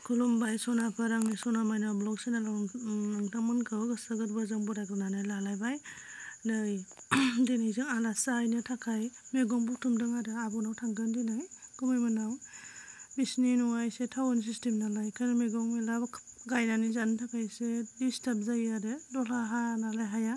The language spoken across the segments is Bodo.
खुलुमबाय सनाफोर आंनि सना मायना ब्लग चेनेलाव नोंथांमोनखौ गोसो गोरबोजों बरायग्रोनानै लालायबाय। नै दिनै जों आलासि जाहैनो थाखाय मैगं बुथुमदों आरो आब'नाव थांगोन दिनै गुमैमोननाव। बिसिनि न'आ एसे टाउन सिस्टेम नालाय बेखायनो मैगं मैला गायनानै जानो थाखाय एसे डिस्टार्ब जायो आरो दलहा हा नालाय हाया।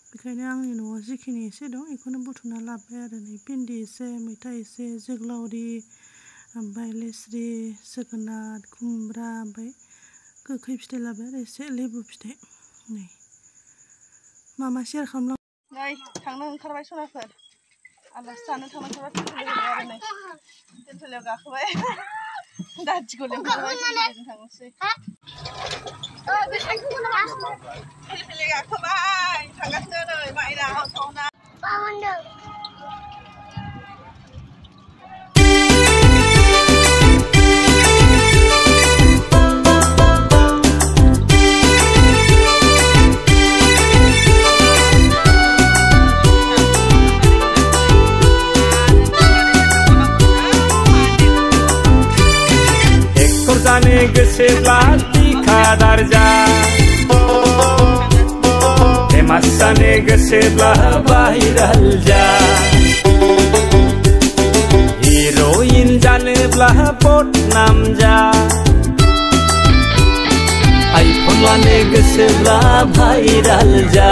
बेखायनो आंनि न'आव जिखिनि एसे दं बेखौनो बुथुमना लाबाय आरो नै भिन्दि एसे, मैथा एसे, जोगोलावरि, ओमफ्राय लेस्रि, जोगोनार, खुमब्रा, ओमफ्राय गोखै फिथाइ लाबाय आरो एसे लेबु फिथाइ। नै मामा शेयार खालामलां। नै थांनो ओंखारबाय सनाफोर आलासि जानो थांनो ओंखारबाय फिलफिलियाव आरो नै फिलफिलियाव गाखोबाय दादिखौ लेंहरबाय फिलफिलिजों थांनोसै। फिलफिलि गाखोबाय थांगासिनो नै माइना सना। जाने गोसोब्ला थिखादार जा, फेमास जानो गोसोब्ला भाइराल जा, हिर'इन जानोब्ला बदनाम जा, आइफन लानो गोसोब्ला भाइराल जा।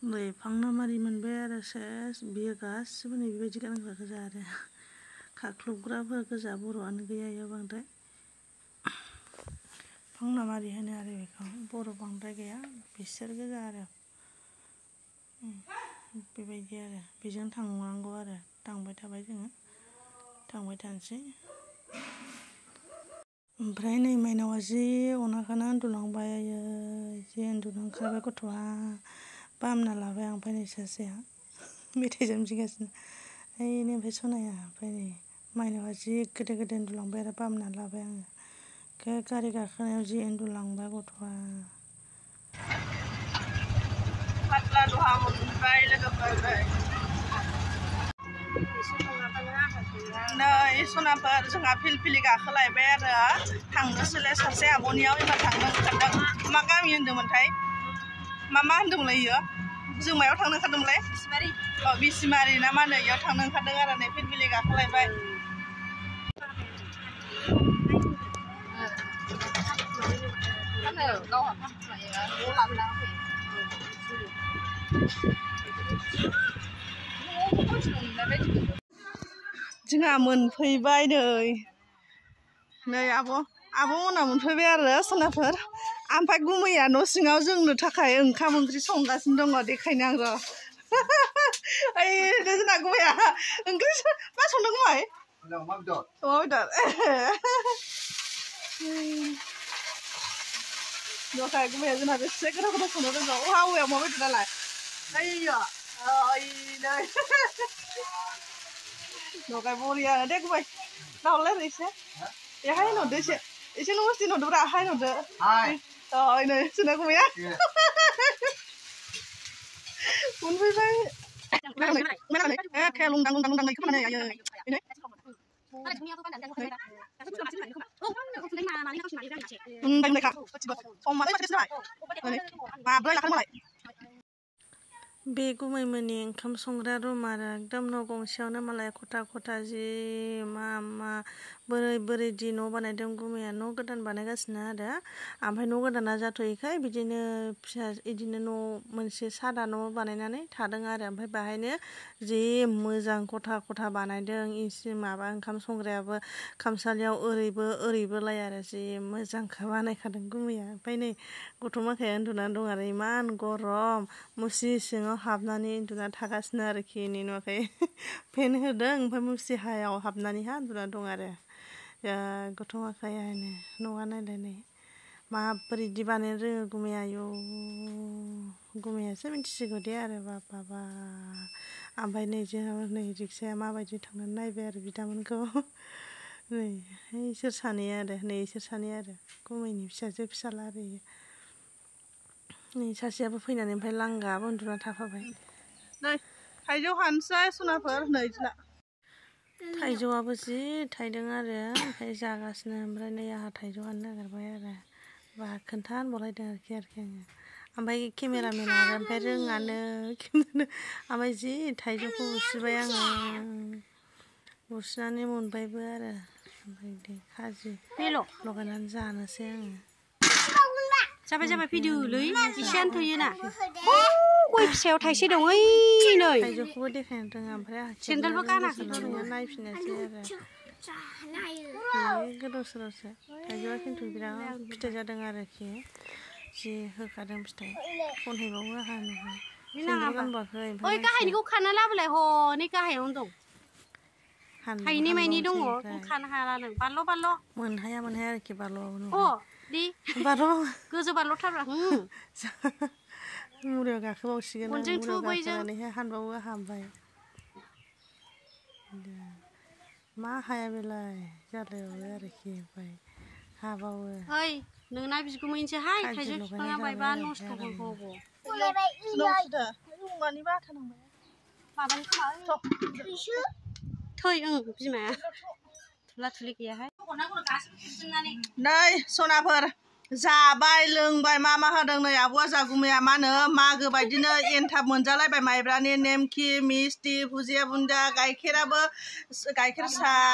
नै फांनामारि मोनबाय आरो सेस बियो गासिबो नै बेबायदि गानग्रा गोजा आरो खाख्लबग्राफोर गोजा बर'आनो गैया इयाव बांद्राय। फांनामारि होनो आरो बेखौ बर' बांद्राय गैया बिसोर गोजा आरो बेबायदि आरो बेजों थांनांगौ आरो थांबाय थाबाय जोङो थांबाय थानोसै। ओमफ्राय नै माइनावा जि अनाखाना उन्दुलांबाय आयै जि उन्दुनो ओंखारबाय गथ'आ बामना लाबाय आं। ओमफ्राय नै सासेया मेथाइ जामजिगासिनो ओइनो ओमफ्राय सनाया ओमफ्राय नै माइनावा जि गोदो गोदो उन्दुलांबाय आरो बामना लाबाय आङो। गारि गाखोनायाव जि उन्दुलांबाय गथ'आ। फात्ला दहा मोनबाय लोगोफोर नै सनाफोर जोंहा फिलफिलि गाखोलायबाय आरो थांनोसैलाय सासे आब'नियाव एबार थांनो ओंखारदों। मा गामि होन्दोंमोनथाय मा होन्दोंमोनलाय इयो जों मायाव थांनो ओंखारदोंमोनलाय बिसिमारि। बिसिमारि ना मा होनो इयाव थांनो ओंखारदों आरो नै फिलफिलि गाखोलायबाय। जोंहा मोनफैबाय नै आब'मोना मोनफैबाय आरो सनाफोर। ओमफ्राय गुमैया न' सिङाव जोंनो थाखाय ओंखाम ओंख्रि संगासिनो दङ देखायनो आं र'। ओइ जोंना गुमैया ओंख्रि मा संदों गुमै? अमा बेदर। न'खाय गुमैया जोंना बेसे गोथाव गोथाव संनो रोंगौ। हावाया अमा बेदरालाय ओइयो नै न'खाय बरियानो दे गुमै नाहरलाय एसे हाय होनहरदो एसे नमस्ते होनहरदोब्रा हाय होनहरदो। नै जोंना गुमैया मोनफैबाय। बे गुमैमोननि ओंखाम संग्रा रुम आरो एकदम न' गंसेयावनो मालाय खथा खथा जि मा बोरै दि न' बानायदों गुमैया न' गोदान बानायगासिनो आरो ओमफ्राय न' गोदाना जाथ'यैखाय बिदिनो फिसा बिदिनो न' मोनसे सादा न' बानायनानै थादों आरो ओमफ्राय बाहायनो जि मोजां खथा बानायदों। इसे माबा ओंखाम संग्रायाबो खामसालियाव ओरैबोलाय आरो जि मोजांखौ बानायखादों गुमैया। ओमफ्राय नै गथ' माखाया उन्दुनानै दं आरो इमान गरम मुस्रि सिङाव हाबनानै उन्दुना थागासिनो आरोखि नै नुवाखै फेन होदों ओमफ्राय मुस्रि हायाव हाबनानैहा उन्दुना दं आरो गथ' माखायानो न'आ नायलाय माबोरै इदि बानायनो रोङो गुमैया आयौ गुमैयासो मिथिसिगौ दे आरो बाबा। ओमफ्राय नै जोंहा नै रिक्साया माबायदि थांनानै नायबाय आरो बिदामोनखौ नै इसोर सानै आरो गुमैनि फिसाजो फिसाला आरो इयो। नै सासेयाबो फैनानै ओमफ्राय लांगाबो उन्दुना थाफाबाय। नै थाइजौ हानसै सनाफोर नै जोंना थाइजौआबो जि थाइदों आरो ओमफ्राय जागासिनो ओमफ्राय नै आंहा थाइजौ हाननो नागिरबाय आरो बा खोन्था होनबावलायदों आरोखि आङो ओमफ्राय केमेरामेना आरो ओमफ्राय रोङानो ओमफ्राय जि थाइजौखौ उसिबाय आङो उसिनानै मोनबायबो आरो ओमफ्राय दे खाजि लगायनानै जानोसै आङो जाबाय भिडिअलै एसेयानो थोयोना गय फिसायाव थाइसे दं ओइ नै थाइजौखौबो देखायनो रोङा ओमफ्राय आं सेन्देलबो गानाखै नायफिननोसै आरो गोदाव सोरावसो थाइजौआ खिन्थु बिराद फिथाइ जादों आरोखि जि होखादों फिथाइ खनहैबावो आंहा न'आव सेन्देल गानबोआखै ओइ गाहायनिखौ खाना लाबोलाय हनै गाहायावनो दं थाइनै माइनै दङ खानो हाला नों बारल' मोनहाया आरोखि बारल'आवनो दे गोजौ बारल'थारब्रा मुरायाव गाखोबावसिगोन मुरायाव गाखोनानैहाय हानबावो हामबाय मा हाया बेलाय जालायबावो आरखि ओमफ्राय हाबावो ओइ नोंना बिगुमैनोसोहाय थाइजौ बिफाङा बायबा नस्थ'बो थै बिमाया थुला थुलि गैयाहाय नै सनाफोर जाबाय लोंबाय मा होदों नै आब'आ जागुमैया मा होनो मागो बायदिनो एनथाब मोनजालायबाय माइब्रानि नेमखि मिस्टि भुजिया बुन्दा गाइखेराबो गाइखेर साहा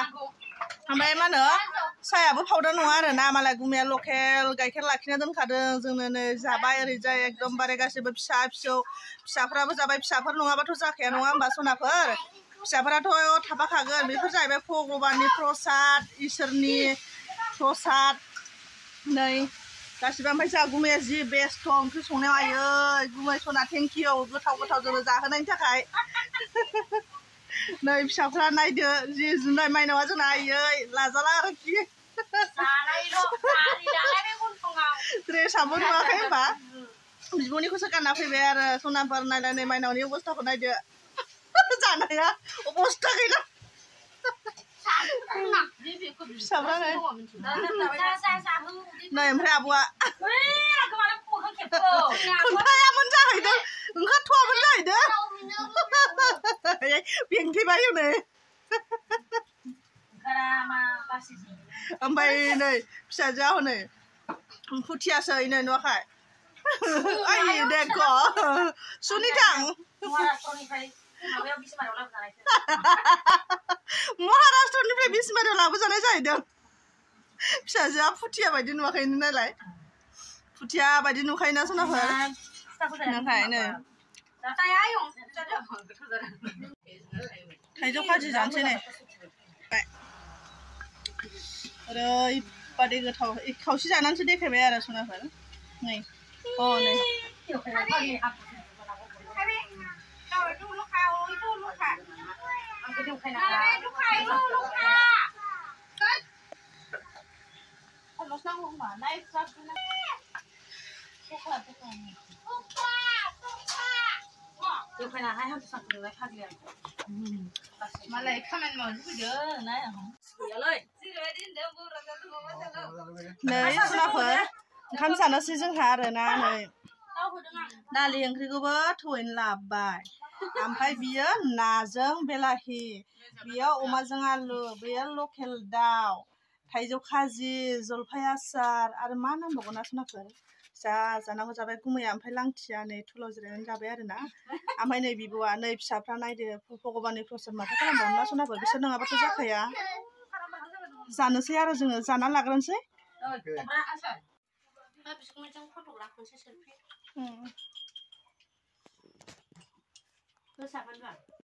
ओमफ्राय मा होनो साहायाबो पाउडार नङा आरो ना मालाय गुमैया लकेल गाइखेर लाखिना दोनखादों जोंनो नै जाबाय ओरैजाय एकदमबारे गासैबो फिसा फिसौ फिसाफ्राबो जाबाय फिसाफोर नङाबाथ' जाखाया नङा होमबा सनाफोर फिसाफोराथ' थाफाखागोन बेफोर जाहैबाय भगबाननि प्रसाद इसोरनि प्रसाद नै गासिबो ओमफ्राय जोंहा गुमैया जि बेस्थ' ओंख्रि संनायाव आयै गुमै सना थेंकिउ गोथाव जोंनो जाहोनायनि थाखाय नै फिसाफ्रा नायदो जि जुनाय माइनावा जोंना आयै लाजाला आरोखि ड्रेसाबो नुवाखै होनबा बिब'निखौसो गानना फैबाय आरो सनाफोर नायलाय नै माइनावनि अबस्थाखौ नायदो जानाया अबस्था गैला फिसाफ्रा नै ओमफ्राय आब'आ खोन्थायामोन जाहैदों ओंखारथ'वामोन जाहैदों बेंथेबाय हनै ओमफ्राय नै फिसाजोआ हनै फुथियासै नै नुवाखै ओइ देख सुनिथां महाराष्ट्रनिफ्राय बिसमारियाव लाबोजानाय जाहैदों फिसाजोआ फुथिया बायदि नुवाखै नालाय फुथिया बायदि नुखायोना सनाफोर नाथाय नै थाइजौ खाजि जानोसै नै ओरैबादि गोथाव खावसे जानानैसो देखायबाय आरो सनाफोर नै नै मालाय खामानि मावनो फैदों ना नै सनाफोर ओंखाम जानोसै जोंहा आरोना नै दालि ओंख्रिखौबो थौयैनो लाबोबाय ओमफ्राय बियो नाजों बेलाहि बियो अमाजों आलु बेयो लकेल दाउ थाइजौ खाजि जलफाय आसार आरो मा नांबावगौ ना सनाफोर जानांगौ जाबाय गुमैया ओमफ्राय लांथिया नै थुलाव जिरायनानै जाबाय आरोना ओमफ्राय नै बिब'आ नै फिसाफ्रा नायदो भगबाननि प्रसाद माथो खालामबावनो ना सनाफोर बिसोर नङाबाथ' जाखाया जानोसै आरो जोङो जाना लाग्रोनोसै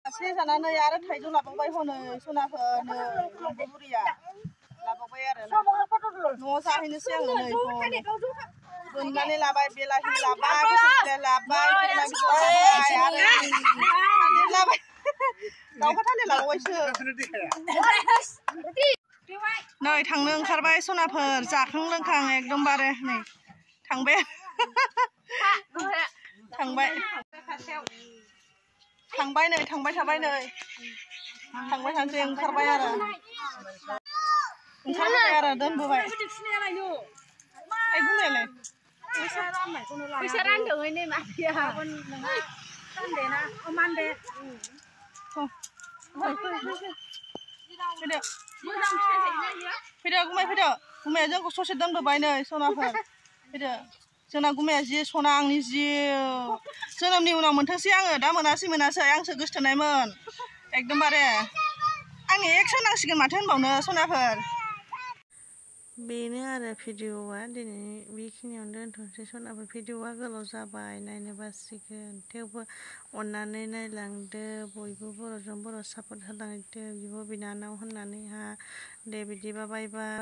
एसे जानानै आरो थाइजौ लाबावबाय हनै सनाफोर नै बुरिया लाबावबाय आरो न'आव जाहैनोसै आङो नै बोननानै लाबाय बेलाहि लाबाय बिलाइ लाबाय लाबाय दाउखा थालिर लाबावबायसो नै थांनो ओंखारबाय सनाफोर जाखां लोंखां एकदमबारे नै थांबाय नै थांबाय थाबाय नै थांबाय थानोसै ओंखारबाय आरो दोनबोबाय गुमैयालाय फैसा रानदों नै माबाया फैदो गुमै फैदो गुमैया जोंखौ ससे दोनबोबाय नै सनाफोर फैदो जोंना गुमैया जि सना आंनि जिउ जोनोमनि उनाव मोनथोंसै आङो दा मोनासै आंसो गोसथोनायमोन एकदमबारे आंनि एक्स होनांसिगोन माथो होनबावनो सनाफोर बेनो आरो भिडिअआ दिनै बेखिनियावनो दोनथ'नोसै सनाफोर भिडिअआ गोलाव जाबाय नायनो बासिगोन थेवबो अननानै नायलांदो बयबो बर'जों बर' सापर्ट होलांदो बिब' बिनानाव होननानैहा दे बिदिबा बाय बाय